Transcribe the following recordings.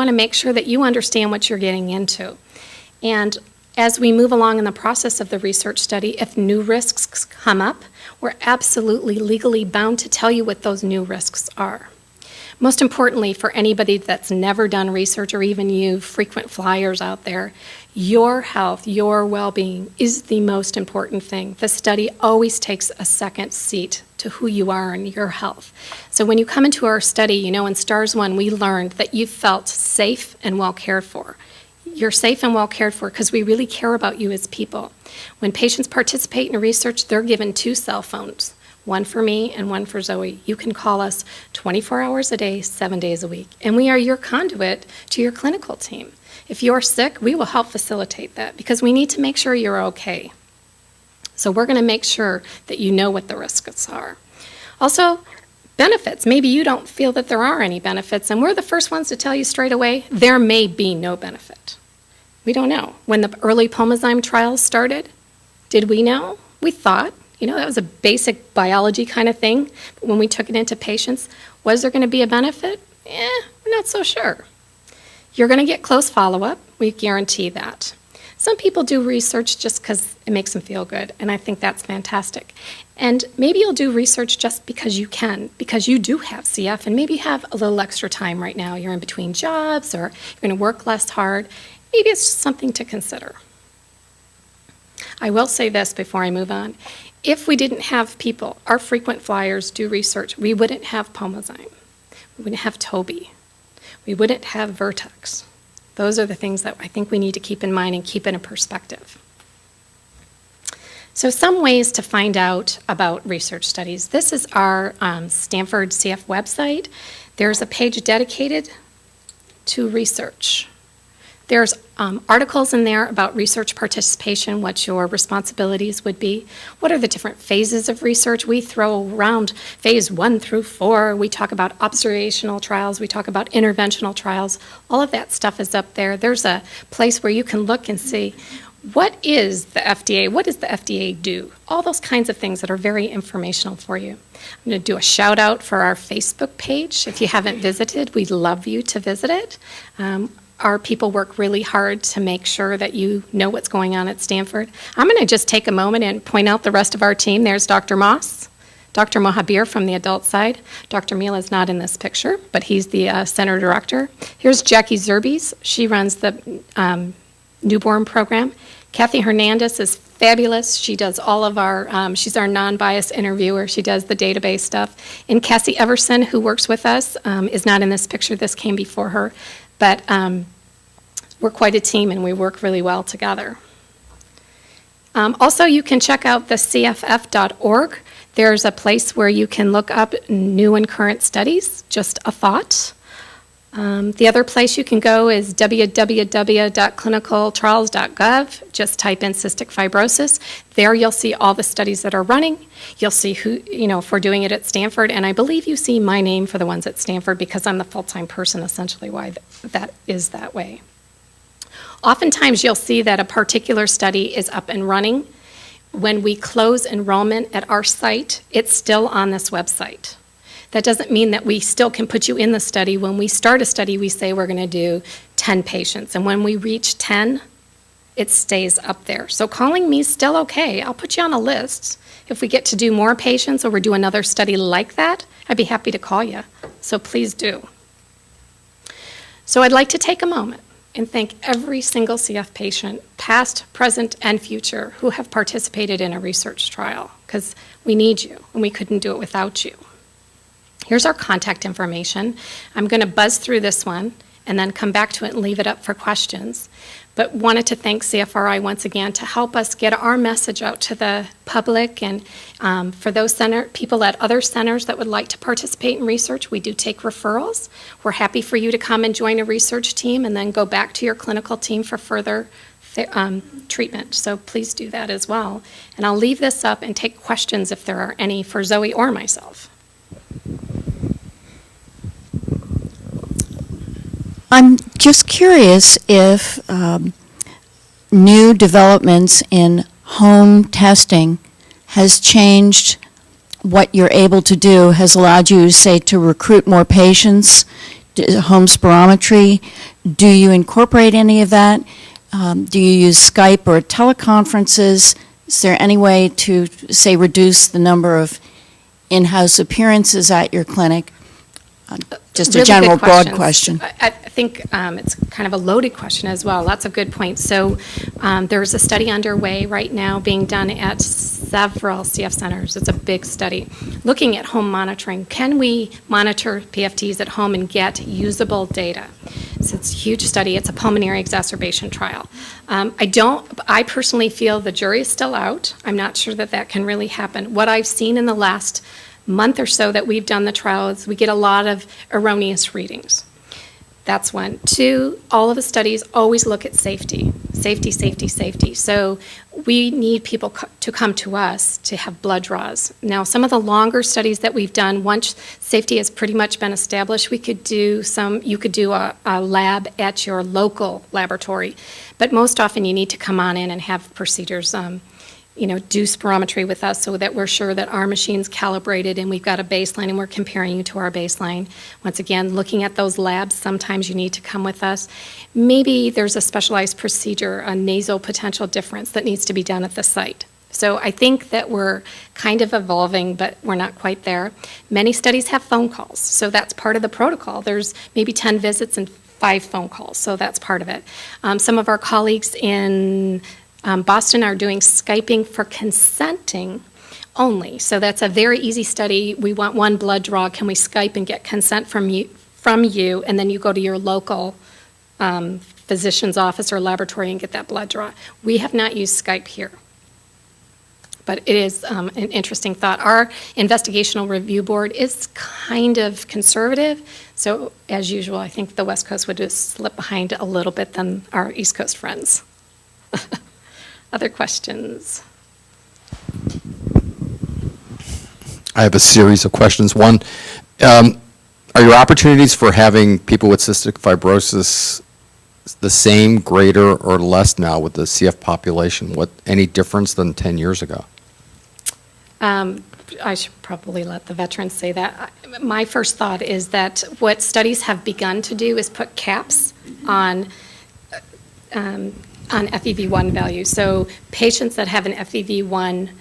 want to make sure that you understand what you're getting into. And as we move along in the process of the research study, if new risks come up, we're absolutely legally bound to tell you what those new risks are. Most importantly, for anybody that's never done research, or even you frequent flyers out there, your health, your well-being is the most important thing. The study always takes a second seat to who you are and your health. So when you come into our study, in STARS 1, we learned that you felt safe and well cared for. You're safe and well cared for because we really care about you as people. When patients participate in research, they're given 2 cell phones. One for me and one for Zoe. You can call us 24 hours a day, 7 days a week. And we are your conduit to your clinical team. If you're sick, we will help facilitate that because we need to make sure you're okay. So we're going to make sure that you know what the risks are. Also, benefits. Maybe you don't feel that there are any benefits, and we're the first ones to tell you straight away, there may be no benefit. We don't know. When the early Pulmozyme trials started, did we know? We thought. That was a basic biology kind of thing. But when we took it into patients, was there going to be a benefit? We're not so sure. You're going to get close follow-up. We guarantee that. Some people do research just because it makes them feel good, and I think that's fantastic. And maybe you'll do research just because you can, because you do have CF, and maybe you have a little extra time right now. You're in between jobs, or you're going to work less hard. Maybe it's just something to consider. I will say this before I move on. If we didn't have people, our frequent flyers do research, we wouldn't have Pulmozyme. We wouldn't have Toby. We wouldn't have Vertex. Those are the things that I think we need to keep in mind and keep in a perspective. So some ways to find out about research studies. This is our Stanford CF website. There's a page dedicated to research. There's articles in there about research participation, what your responsibilities would be. What are the different phases of research? We throw around phase 1 through 4. We talk about observational trials. We talk about interventional trials. All of that stuff is up there. There's a place where you can look and see, what is the FDA? What does the FDA do? All those kinds of things that are very informational for you. I'm going to do a shout out for our Facebook page. If you haven't visited, we'd love you to visit it. Our people work really hard to make sure that you know what's going on at Stanford. I'm going to just take a moment and point out the rest of our team. There's Dr. Moss, Dr. Mohabir from the adult side. Dr. Mila is not in this picture, but he's the center director. Here's Jackie Zerbes. She runs the newborn program. Kathy Hernandez is fabulous. She does all of our, she's our non-biased interviewer. She does the database stuff. And Cassie Everson, who works with us, is not in this picture. This came before her. But we're quite a team, and we work really well together. Also, you can check out the cff.org. There's a place where you can look up new and current studies, just a thought. The other place you can go is www.clinicaltrials.gov. Just type in cystic fibrosis. There you'll see all the studies that are running. You'll see who, if we're doing it at Stanford, and I believe you see my name for the ones at Stanford because I'm the full-time person, essentially why that is that way. Oftentimes you'll see that a particular study is up and running. When we close enrollment at our site, it's still on this website. That doesn't mean that we still can put you in the study. When we start a study, we say we're going to do 10 patients. And when we reach 10, it stays up there. So calling me is still okay. I'll put you on a list. If we get to do more patients or we do another study like that, I'd be happy to call you. So please do. So I'd like to take a moment and thank every single CF patient, past, present, and future, who have participated in a research trial, because we need you, and we couldn't do it without you. Here's our contact information. I'm going to buzz through this one and then come back to it and leave it up for questions. But wanted to thank CFRI once again to help us get our message out to the public, and for those people at other centers that would like to participate in research, we do take referrals. We're happy for you to come and join a research team and then go back to your clinical team for further treatment. So please do that as well. And I'll leave this up and take questions if there are any for Zoe or myself. I'm just curious if new developments in home testing has changed what you're able to do, has allowed you, say, to recruit more patients, home spirometry, do you incorporate any of that? Do you use Skype or teleconferences? Is there any way to, say, reduce the number of in-house appearances at your clinic? Just a Really general, good broad questions. question. I think it's kind of a loaded question as well. Lots of good points. So there's a study underway right now being done at several CF centers. It's a big study looking at home monitoring. Can we monitor PFTs at home and get usable data? So it's a huge study. It's a pulmonary exacerbation trial. I personally feel the jury is still out. I'm not sure that that can really happen. What I've seen in the last month or so that we've done the trial is we get a lot of erroneous readings. That's one. Two, all of the studies always look at safety. Safety, safety, safety. So we need people to come to us to have blood draws. Now, some of the longer studies that we've done, once safety has pretty much been established, you could do a lab at your local laboratory. But most often you need to come on in and have procedures do spirometry with us so that we're sure that our machine's calibrated and we've got a baseline and we're comparing you to our baseline. Once again, looking at those labs, sometimes you need to come with us. Maybe there's a specialized procedure, a nasal potential difference that needs to be done at the site. So I think that we're kind of evolving, but we're not quite there. Many studies have phone calls, so that's part of the protocol. There's maybe 10 visits and 5 phone calls, so that's part of it. Some of our colleagues in Boston are doing Skyping for consenting only. So that's a very easy study. We want one blood draw. Can we Skype and get consent from you, and then you go to your local physician's office or laboratory and get that blood draw. We have not used Skype here. But it is an interesting thought. Our investigational review board is kind of conservative. So as usual, I think the West Coast would just slip behind a little bit than our East Coast friends. Other questions? I have a series of questions. One, are your opportunities for having people with cystic fibrosis the same, greater, or less now with the CF population? Any difference than 10 years ago? I should probably let the veterans say that. My first thought is that what studies have begun to do is put caps on FEV1 value. So patients that have an FEV1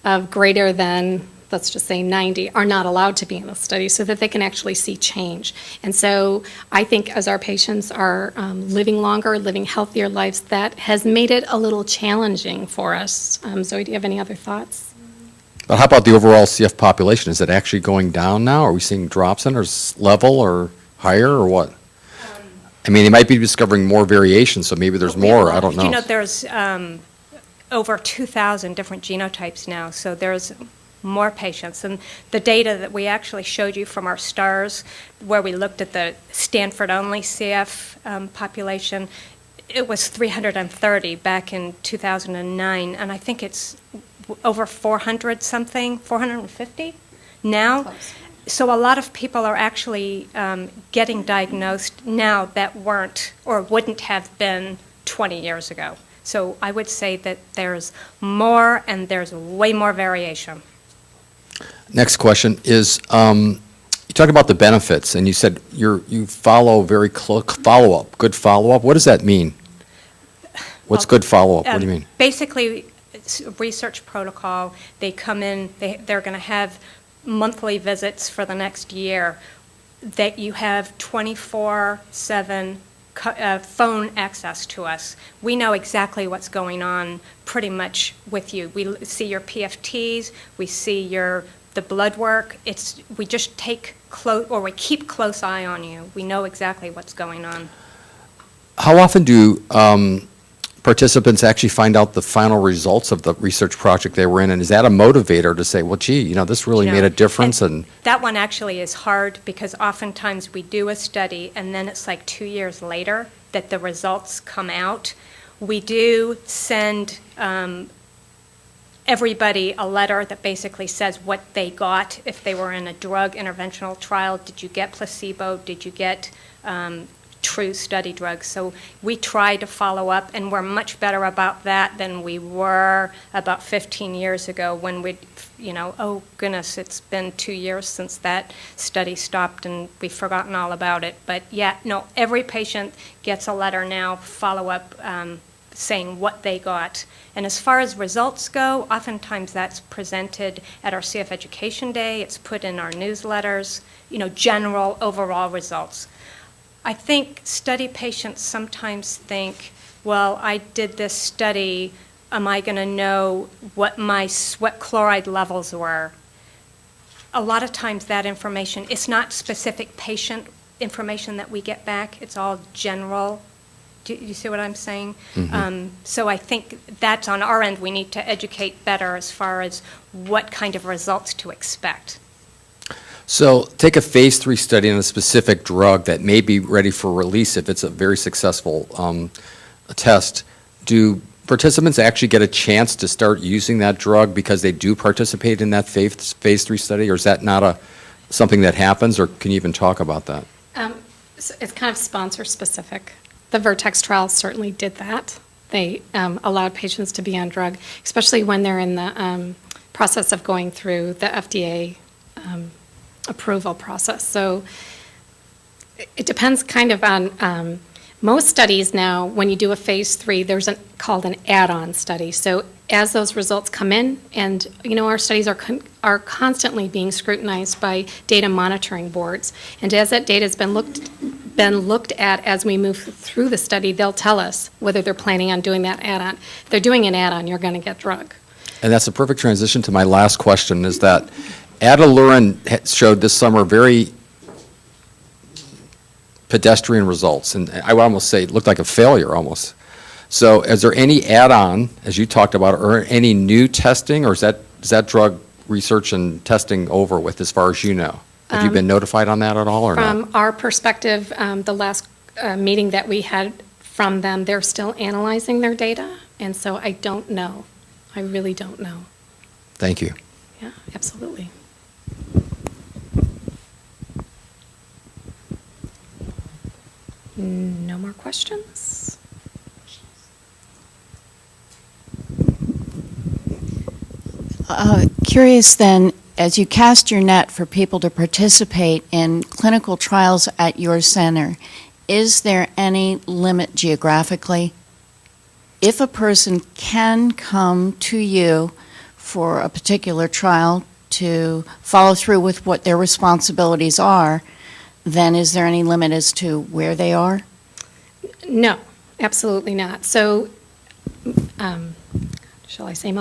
of greater than, let's just say 90, are not allowed to be in the study so that they can actually see change. And so I think as our patients are living longer, living healthier lives, that has made it a little challenging for us. Zoe, do you have any other thoughts? But how about the overall CF population? Is it actually going down now? Are we seeing drops in, or level, or higher, or what? I mean, they might be discovering more variation, so maybe there's more. I don't know. You know, there's over 2,000 different genotypes now, so there's more patients. And the data that we actually showed you from our STARS, where we looked at the Stanford-only CF population, it was 330 back in 2009, and I think it's over 400-something, 450 now. Close. So a lot of people are actually getting diagnosed now that weren't or wouldn't have been 20 years ago. So I would say that there's more, and there's way more variation. Next question is, you talked about the benefits, and you said you follow very close follow-up, good follow-up. What does that mean? What's good follow-up? What do you mean? Basically, it's a research protocol. They come in, they're going to have monthly visits for the next year, that you have 24/7 phone access to us. We know exactly what's going on pretty much with you. We see your PFTs, we see the blood work. We just we keep close eye on you. We know exactly what's going on. How often do participants actually find out the final results of the research project they were in, and is that a motivator to say, well, gee, this really made a difference? And that one actually is hard, because oftentimes we do a study and then it's like 2 years later that the results come out. We do send everybody a letter that basically says what they got if they were in a drug interventional trial. Did you get placebo? Did you get true study drugs. So we try to follow up, and we're much better about that than we were about 15 years ago when we, oh goodness, it's been 2 years since that study stopped and we've forgotten all about it. But yeah, no, every patient gets a letter now, follow-up, saying what they got. And as far as results go, oftentimes that's presented at our CF Education Day. It's put in our newsletters, general overall results. I think study patients sometimes think, well, I did this study, am I going to know what my sweat chloride levels were? A lot of times that information, it's not specific patient information that we get back, it's all general. Do you see what I'm saying? Mm-hmm. So I think that's on our end, we need to educate better as far as what kind of results to expect. So take a phase 3 study on a specific drug that may be ready for release if it's a very successful test. Do participants actually get a chance to start using that drug because they do participate in that phase 3 study, or is that not something that happens, or can you even talk about that? So it's kind of sponsor specific. The Vertex trial certainly did that. They allowed patients to be on drug, especially when they're in the process of going through the FDA approval process. So it depends kind of on, most studies now, when you do a phase 3, there's called an add-on study. So as those results come in, and our studies are constantly being scrutinized by data monitoring boards, and as that data has been looked at as we move through the study, they'll tell us whether they're planning on doing that add-on. If they're doing an add-on, you're going to get drug. And that's a perfect transition to my last question, is that Adalurin showed this summer very pedestrian results, and I would almost say it looked like a failure almost. So is there any add-on, as you talked about, or any new testing, or is that drug research and testing over with as far as you know? Have you been notified on that at all, or not? From our perspective, the last meeting that we had from them, they're still analyzing their data, and so I don't know. I really don't know. Thank you. Yeah, absolutely. No more questions? Curious then, as you cast your net for people to participate in clinical trials at your center, is there any limit geographically? If a person can come to you for a particular trial to follow through with what their responsibilities are, then is there any limit as to where they are? No, absolutely not. So, shall I say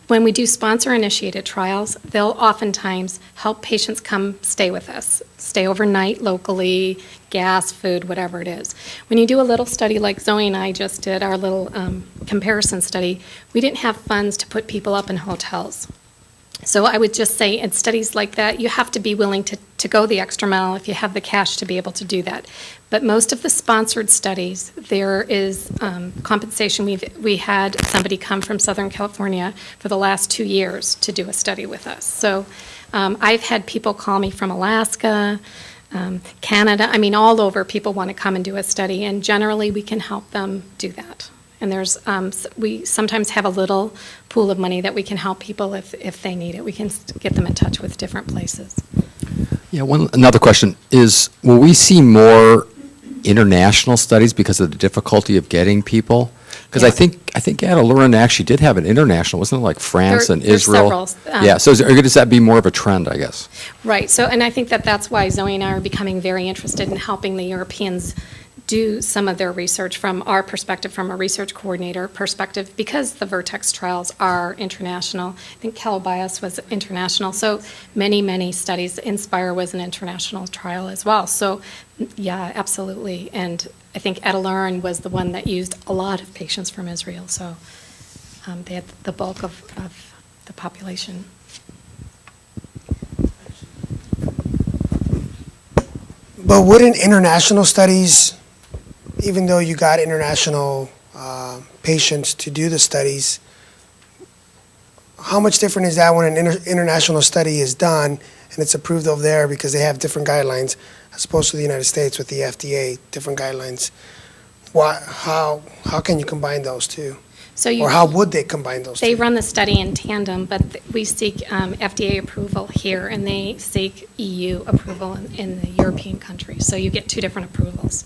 when we do sponsor-initiated trials, they'll oftentimes help patients come stay with us, stay overnight locally, gas, food, whatever it is. When you do a little study like Zoe and I just did, our little comparison study, we didn't have funds to put people up in hotels. So I would just say in studies like that, you have to be willing to go the extra mile if you have the cash to be able to do that. But most of the sponsored studies, there is compensation. We had somebody come from Southern California for the last 2 years to do a study with us. So I've had people call me from Alaska, Canada, all over. People want to come and do a study, and generally we can help them do that. And we sometimes have a little pool of money that we can help people if they need it. We can get them in touch with different places. Yeah, another question is, will we see more international studies because of the difficulty of getting people? Because Yeah. I think Adalurin actually did have an international, wasn't it, like France and There's Israel? several. Yeah, so does that be more of a trend, I guess? Right. So, and I think that's why Zoe and I are becoming very interested in helping the Europeans do some of their research from our perspective, from a research coordinator perspective, because the Vertex trials are international. I think Calabias was international. So many studies. Inspire was an international trial as well. So yeah, absolutely. And I think Adalurin was the one that used a lot of patients from Israel. So they had the bulk of the population. But wouldn't international studies, even though you got international patients to do the studies, how much different is that when an international study is done and it's approved over there because they have different guidelines as opposed to the United States with the FDA, different guidelines. How can you combine those two? So you. Or how would they combine those two? They run the study in tandem, but we seek FDA approval here, and they seek EU approval in the European countries. So you get two different approvals.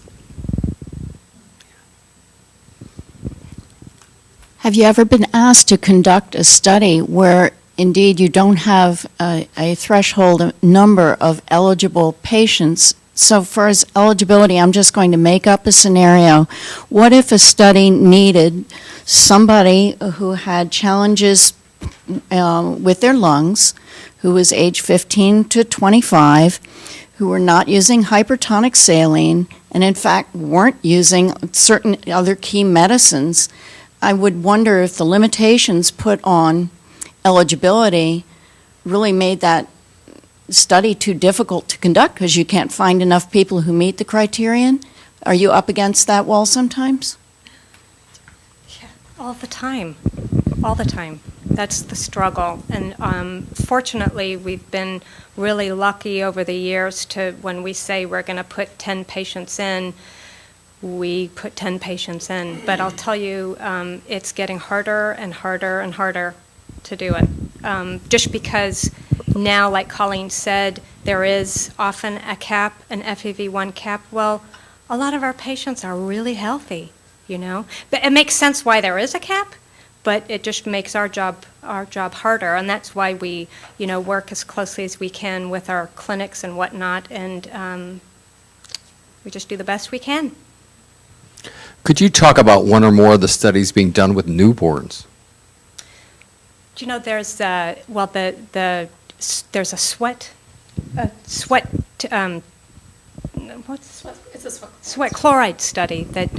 Have you ever been asked to conduct a study where indeed you don't have a threshold number of eligible patients? So for as eligibility, I'm just going to make up a scenario. What if a study needed somebody who had challenges with their lungs, who was age 15 to 25, who were not using hypertonic saline, and in fact weren't using certain other key medicines? I would wonder if the limitations put on eligibility really made that study too difficult to conduct because you can't find enough people who meet the criterion. Are you up against that wall sometimes? All the time, all the time. That's the struggle. And fortunately, we've been really lucky over the years to, when we say we're going to put 10 patients in, we put 10 patients in. But I'll tell you, it's getting harder and harder and harder to do it. Just because now, like Colleen said, there is often a cap, an FEV1 cap. Well, a lot of our patients are really healthy, you know. But it makes sense why there is a cap, but it just makes our job harder, and that's why we, you know, work as closely as we can with our clinics and whatnot, and we just do the best we can. Could you talk about one or more of the studies being done with newborns? Do you know there's there's a sweat It's a sweat chloride study that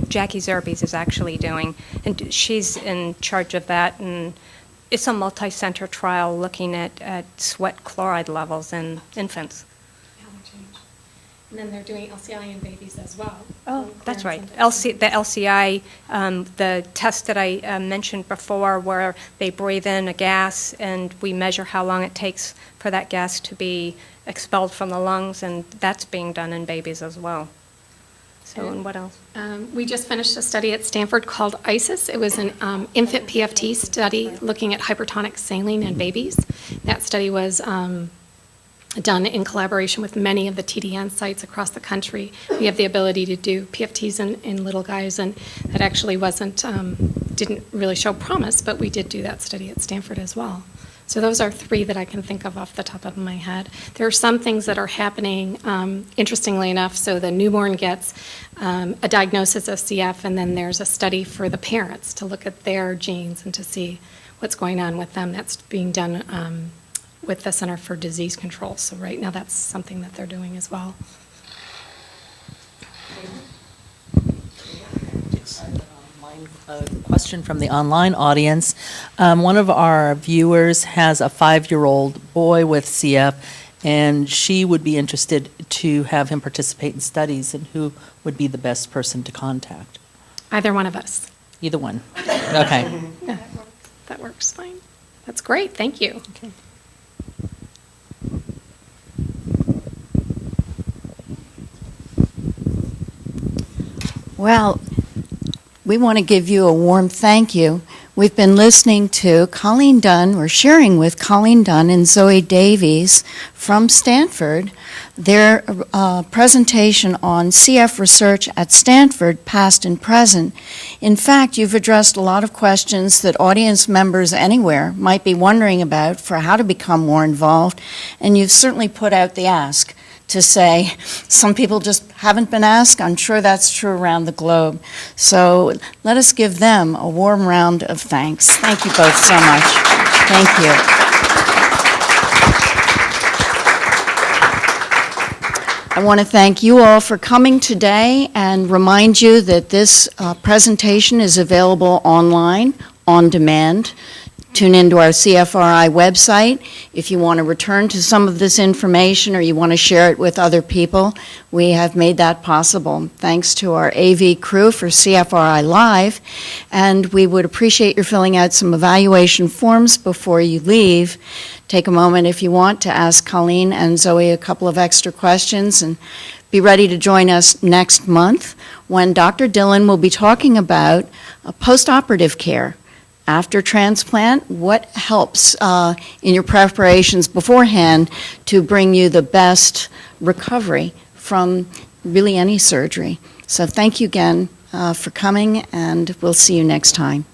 Jackie Zerbe's is actually doing, and she's in charge of that, and it's a multi-center trial looking at sweat chloride levels in infants. And then they're doing LCI in babies as well. Oh, that's right. The LCI, the test that I mentioned before, where they breathe in a gas and we measure how long it takes for that gas to be expelled from the lungs, and that's being done in babies as well. So, and what else? We just finished a study at Stanford called ISIS. It was an infant PFT study looking at hypertonic saline in babies. That study was done in collaboration with many of the TDN sites across the country. We have the ability to do PFTs in little guys, and that actually didn't really show promise, but we did do that study at Stanford as well. So those are three that I can think of off the top of my head. There are some things that are happening, interestingly enough. So the newborn gets a diagnosis of CF, and then there's a study for the parents to look at their genes and to see what's going on with them. That's being done with the Center for Disease Control. So right now that's something that they're doing as well. A question from the online audience. One of our viewers has a 5-year-old boy with CF, and she would be interested to have him participate in studies, and who would be the best person to contact? Either one of us. Either one. Okay. Yeah, that works fine. That's great. Thank you. Okay. Well, we want to give you a warm thank you. We've been listening to Colleen Dunn, we're sharing with Colleen Dunn and Zoe Davies from Stanford, their presentation on CF research at Stanford, past and present. In fact, you've addressed a lot of questions that audience members anywhere might be wondering about for how to become more involved, and you've certainly put out the ask to say some people just haven't been asked. I'm sure that's true around the globe. So let us give them a warm round of thanks. Thank you both so much. Thank you. I want to thank you all for coming today and remind you that this presentation is available online, on demand. tune into our CFRI website. If you want to return to some of this information or you want to share it with other people, we have made that possible. Thanks to our AV crew for CFRI Live. And we would appreciate your filling out some evaluation forms before you leave. Take a moment if you want to ask Colleen and Zoe a couple of extra questions, and be ready to join us next month when Dr. Dillon will be talking about postoperative care. After transplant, what helps in your preparations beforehand to bring you the best recovery from really any surgery. So thank you again for coming, and we'll see you next time.